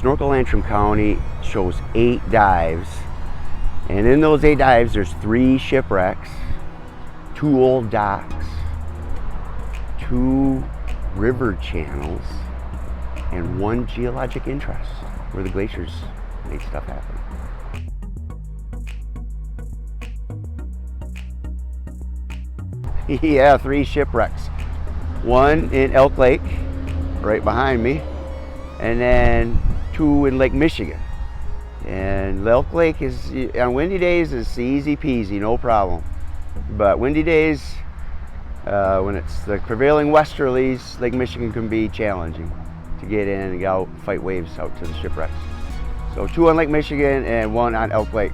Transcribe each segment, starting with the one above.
Snorkel Antrim County shows 8 dives, and in those 8 dives there's 3 shipwrecks, 2 old docks, 2 river channels, and 1 geologic interest where the glaciers made stuff happen. Yeah, 3 shipwrecks. 1 in Elk Lake, right behind me, and then 2 in Lake Michigan. And Elk Lake is, on windy days, it's easy peasy, no problem. But windy days, when it's the prevailing westerlies, Lake Michigan can be challenging to get in and go fight waves out to the shipwrecks. So 2 on Lake Michigan and 1 on Elk Lake.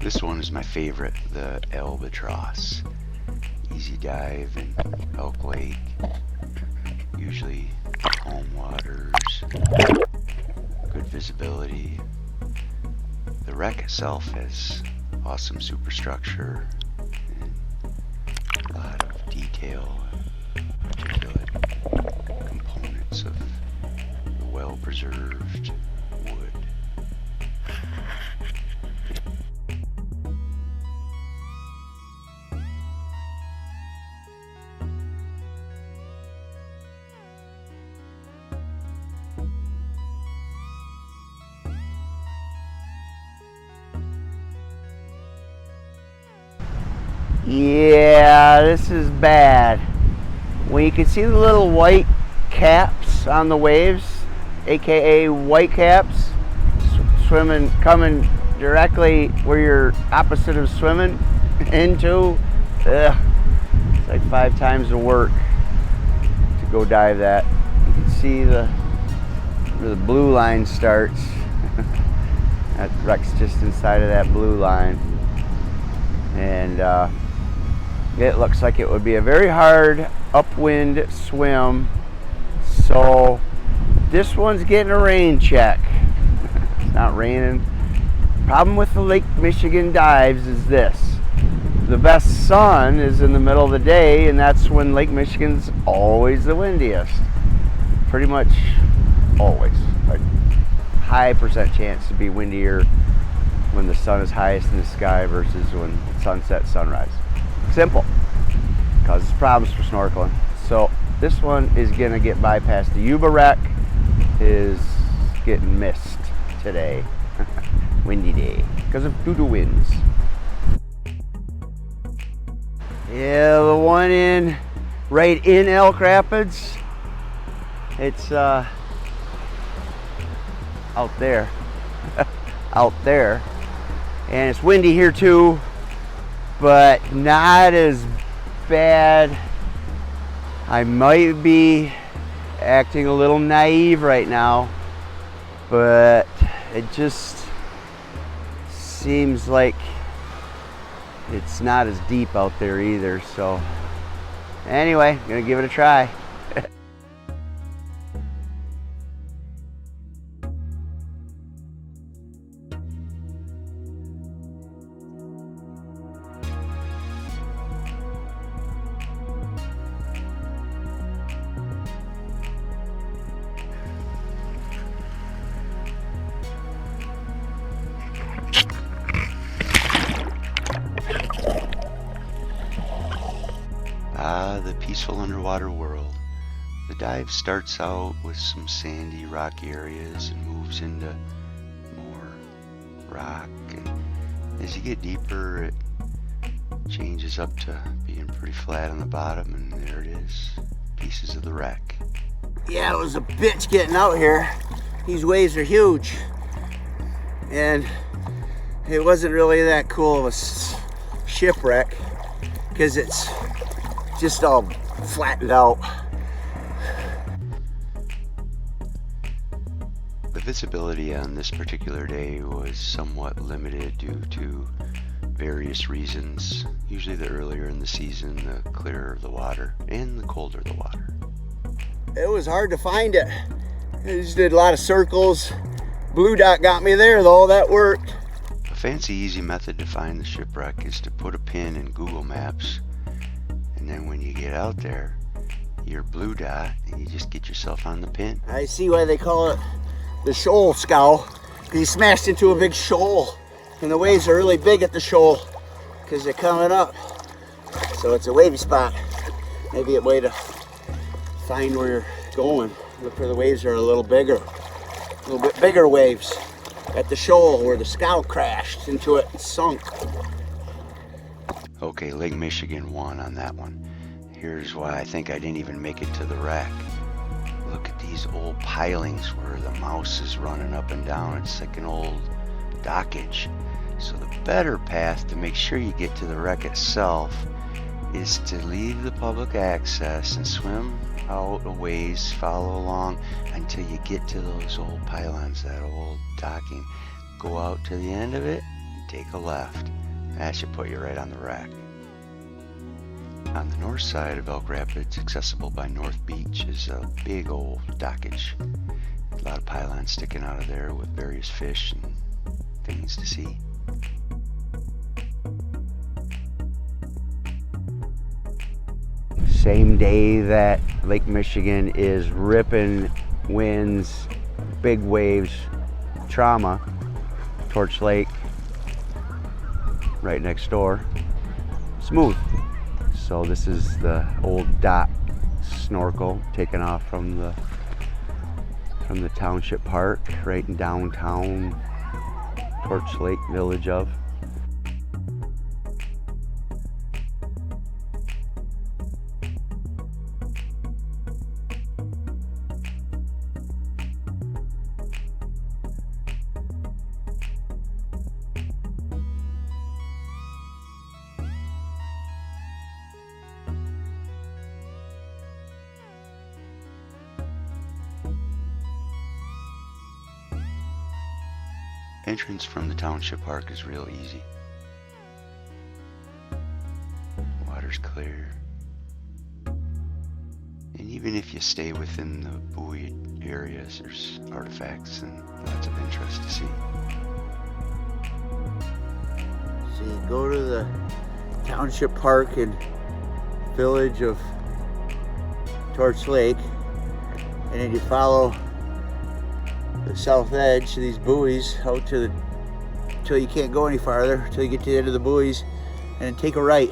This one is my favorite, the Albatross. Easy dive in Elk Lake, usually calm waters, good visibility. The wreck itself has awesome superstructure and a lot of detail, articulate components of the well-preserved wood. Yeah, this is bad. When you can see the little white caps on the waves, aka white caps, swimming, coming directly where you're opposite of swimming into, it's like 5 times the work to go dive that. You can see where the blue line starts. That wreck's just inside of that blue line. And it looks like it would be a very hard upwind swim. So this one's getting a rain check. It's not raining. Problem with the Lake Michigan dives is this. The best sun is in the middle of the day, and that's when Lake Michigan's always the windiest. Pretty much always. A high percent chance to be windier when the sun is highest in the sky versus when sunset, sunrise. Simple. Causes problems for snorkeling. So this one is gonna get bypassed. The Yuba wreck is getting missed today. Windy day because of doo-doo winds. Yeah, the one right in Elk Rapids, it's out there. Out there. And it's windy here too, but not as bad. I might be acting a little naive right now, but it just seems like it's not as deep out there either. So anyway, gonna give it a try. The peaceful underwater world. The dive starts out with some sandy, rocky areas and moves into more rock. And as you get deeper, it changes up to being pretty flat on the bottom, and there it is, pieces of the wreck. Yeah, it was a bitch getting out here. These waves are huge. And it wasn't really that cool of a shipwreck because it's just all flattened out. The visibility on this particular day was somewhat limited due to various reasons. Usually the earlier in the season, the clearer the water and the colder the water. It was hard to find it. I just did a lot of circles. Blue dot got me there though, that worked. A fancy easy method to find the shipwreck is to put a pin in Google Maps, and then when you get out there, your blue dot, and you just get yourself on the pin. I see why they call it the shoal scow. He smashed into a big shoal, and the waves are really big at the shoal because they're coming up. So it's a wavy spot. Maybe a way to find where you're going. Look where the waves are a little bigger. A little bit bigger waves at the shoal where the scow crashed into it and sunk. Okay, Lake Michigan won on that one. Here's why I think I didn't even make it to the wreck. Look at these old pilings where the mouse is running up and down. It's like an old dockage. So the better path to make sure you get to the wreck itself is to leave the public access and swim out a ways, follow along until you get to those old pylons, that old docking. Go out to the end of it and take a left. That should put you right on the wreck. On the north side of Elk Rapids, accessible by North Beach, is a big old dockage. A lot of pylons sticking out of there with various fish and things to see. Same day that Lake Michigan is ripping winds, big waves, trauma, Torch Lake, right next door, smooth. So this is the old dock Snorkel taken off from the township park right in downtown Torch Lake village of. Entrance from the township park is real easy. Water's clear. And even if you stay within the buoy areas, there's artifacts and lots of interest to see. So you go to the township park and village of Torch Lake, and then you follow the south edge of these buoys out to the, till you can't go any farther, till you get to the end of the buoys, and then take a right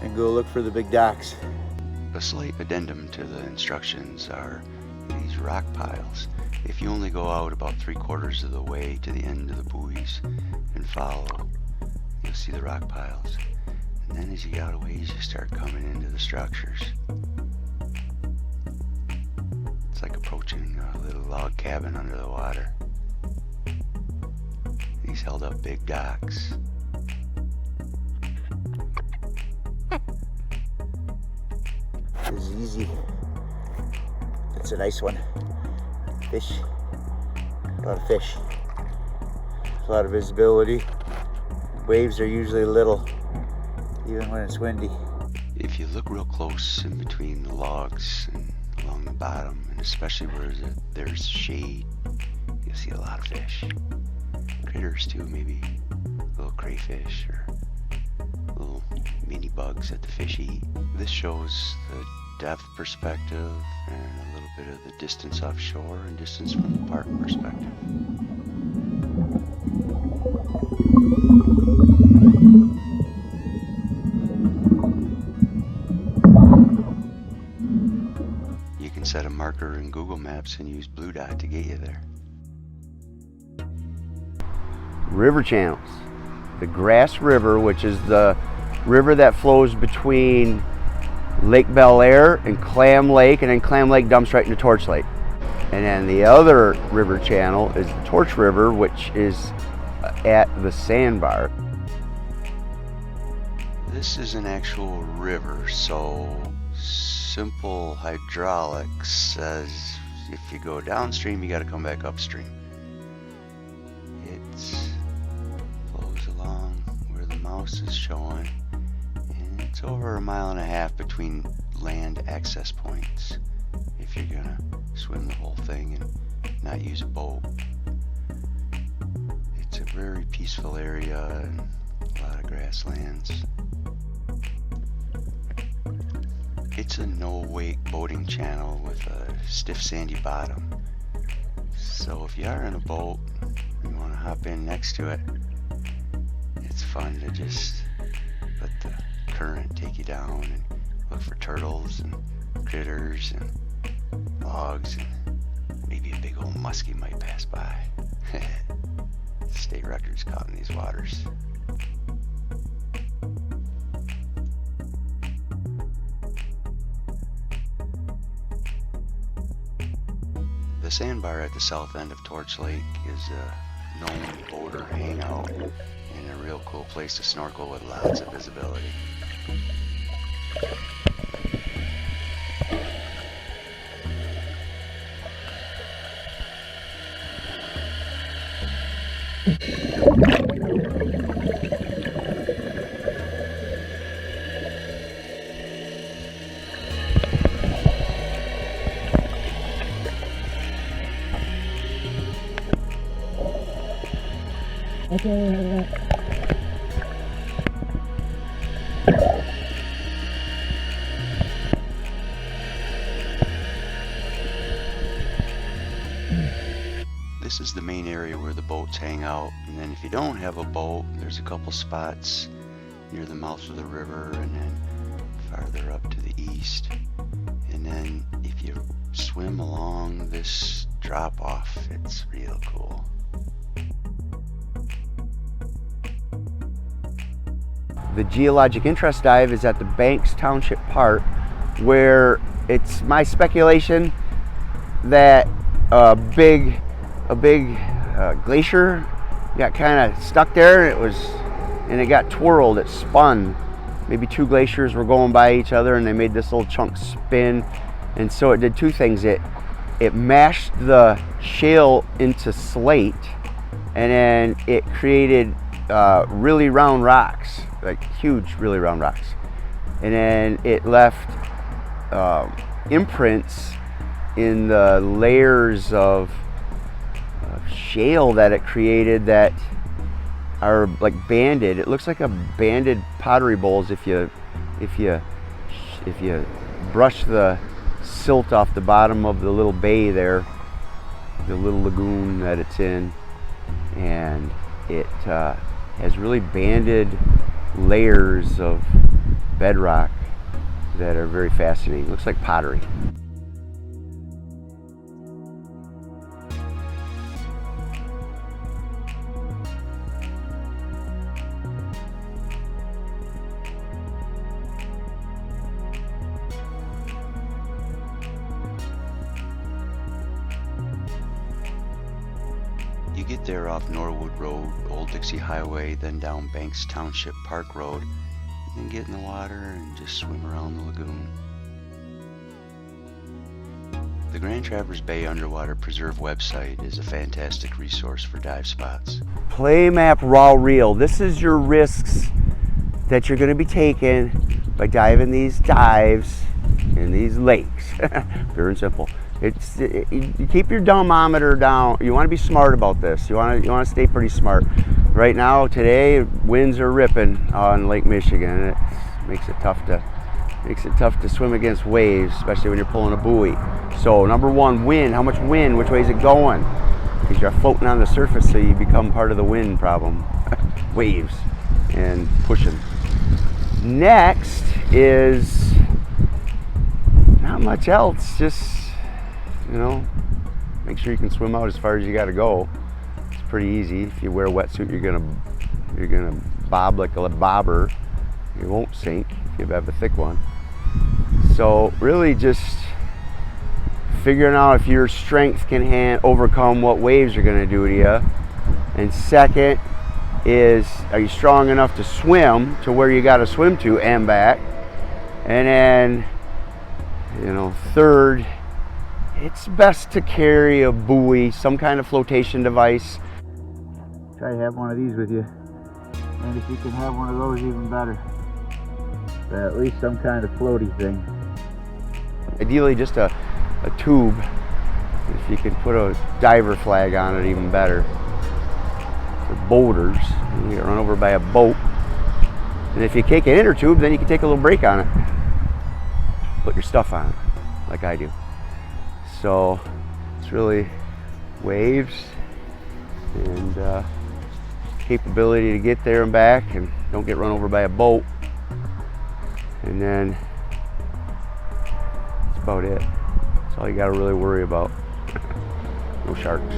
and go look for the big docks. A slight addendum to the instructions are these rock piles. If you only go out about 3/4 of the way to the end of the buoys and follow, you'll see the rock piles. And then as you get out of ways, you start coming into the structures. It's like approaching a little log cabin under the water. These held up big docks. This is easy. It's a nice one. Fish. A lot of fish. A lot of visibility. Waves are usually little, even when it's windy. If you look real close in between the logs and along the bottom, and especially where there's shade, you'll see a lot of fish. Critters too, maybe little crayfish or little mini bugs that the fish eat. This shows the depth perspective and a little bit of the distance offshore and distance from the park perspective. You can set a marker in Google Maps and use Blue Dot to get you there. River channels. The Grass River, which is the river that flows between Lake Bel Air and Clam Lake, and then Clam Lake dumps right into Torch Lake. And then the other river channel is the Torch River, which is at the sandbar. This is an actual river, so simple hydraulics says if you go downstream, you got to come back upstream. It flows along where the mouse is showing. And it's over 1.5 miles between land access points if you're gonna swim the whole thing and not use a boat. It's a very peaceful area and a lot of grasslands. It's a no-wake boating channel with a stiff sandy bottom. So if you are in a boat, you want to hop in next to it, it's fun to just let the current take you down and look for turtles and critters and logs, and maybe a big old muskie might pass by. State records caught in these waters. The sandbar at the south end of Torch Lake is a known boater hangout and a real cool place to snorkel with lots of visibility. This is the main area where the boats hang out, and then if you don't have a boat, there's a couple spots near the mouth of the river and then farther up to the east. And then if you swim along this drop off, it's real cool. The geologic interest dive is at the Banks Township Park, where it's my speculation that a big glacier got kind of stuck there, and it got twirled, it spun. Maybe two glaciers were going by each other and they made this little chunk spin, and so it did two things. It mashed the shale into slate, and then it created really round rocks, like huge, really round rocks. And then it left imprints in the layers of shale that it created that are like banded. It looks like a banded pottery bowls if you brush the silt off the bottom of the little bay there, the little lagoon that it's in, and it has really banded layers of bedrock that are very fascinating. It looks like pottery. You get there off Norwood Road, Old Dixie Highway, then down Banks Township Park Road, and get in the water and just swim around the lagoon. The Grand Traverse Bay Underwater Preserve website is a fantastic resource for dive spots. Play map raw reel. This is your risks that you're going to be taking by diving these dives in these lakes. Pure and simple. You keep your dumbmeter down. You want to be smart about this. You want to stay pretty smart. Right now, today, winds are ripping on Lake Michigan. It makes it tough to swim against waves, especially when you're pulling a buoy. So number one, wind. How much wind? Which way is it going? Because you're floating on the surface, so you become part of the wind problem. Waves and pushing. Next is not much else. Just, make sure you can swim out as far as you got to go. It's pretty easy. If you wear a wetsuit, you're gonna bob like a bobber. You won't sink if you have a thick one. So really, just figuring out if your strength can overcome what waves are going to do to you. And second is, are you strong enough to swim to where you got to swim to and back? And then, third, it's best to carry a buoy, some kind of flotation device. Try to have one of these with you. And if you can have one of those, even better. At least some kind of floaty thing. Ideally just a tube. If you can put a diver flag on it, even better. For boaters, you get run over by a boat. And if you take an inner tube, then you can take a little break on it. Put your stuff on it, like I do. So it's really waves and capability to get there and back and don't get run over by a boat. And then that's about it. That's all you got to really worry about. No sharks.